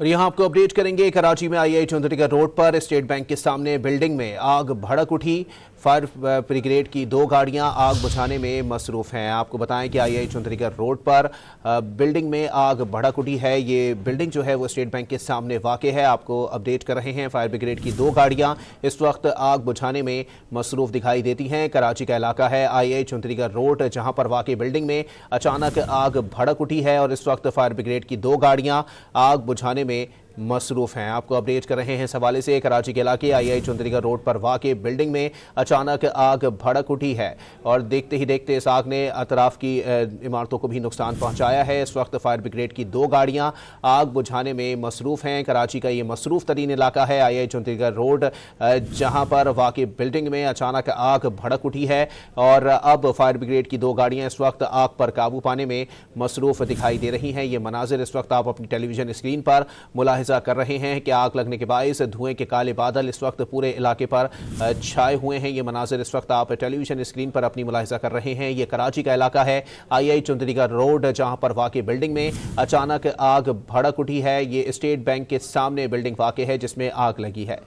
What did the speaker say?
और यहाँ आपको अपडेट करेंगे। कराची में आईआई चौधरीगढ़ रोड पर स्टेट बैंक के सामने बिल्डिंग में आग भड़क उठी। फायर ब्रिगेड की 2 गाड़ियां आग बुझाने में मसरूफ हैं। आपको बताएं कि आईआई चौधरीगढ़ रोड पर बिल्डिंग में आग भड़क उठी है। ये बिल्डिंग जो है वो स्टेट बैंक के सामने वाक़ है। आपको अपडेट कर रहे हैं, फायर ब्रिगेड की 2 गाड़ियां इस वक्त आग बुझाने में मसरूफ दिखाई देती हैं। कराची का इलाका है आईआई चौधरीगढ़ रोड, जहां पर वाक़ बिल्डिंग में अचानक आग भड़क उठी है और इस वक्त फायर ब्रिगेड की 2 गाड़ियां आग बुझाने में मसरूफ हैं। आपको अपडेट कर रहे हैं इस हवाले से। कराची के इलाके आईआई चौधरीगढ़ रोड पर वाक़ बिल्डिंग में अचानक आग भड़क उठी है और देखते ही देखते इस आग ने अतराफ की इमारतों को भी नुकसान पहुंचाया है। इस वक्त फायर ब्रिगेड की 2 गाड़ियां आग बुझाने में मसरूफ हैं। कराची का ये मसरूफ तरीन इलाका है आईआई चौधरीगढ़ रोड, जहां पर वाक़ बिल्डिंग में अचानक आग भड़क उठी है और अब फायर ब्रिगेड की 2 गाड़ियां इस वक्त आग पर काबू पाने में मसरूफ दिखाई दे रही हैं। ये मनाजिर इस वक्त आप अपनी टेलीविजन स्क्रीन पर मुलाहिजा कर रहे हैं कि आग लगने के बायस धुएं के काले बादल इस वक्त पूरे इलाके पर छाए हुए हैं। ये मनाजिर इस वक्त आप टेलीविजन स्क्रीन पर अपनी मुलाहिजा कर रहे हैं। ये कराची का इलाका है आईआई चौधरीगढ़ रोड, जहां पर वाक़ बिल्डिंग में अचानक आग भड़क उठी है। ये स्टेट बैंक के सामने बिल्डिंग वाक़ है जिसमें आग लगी है।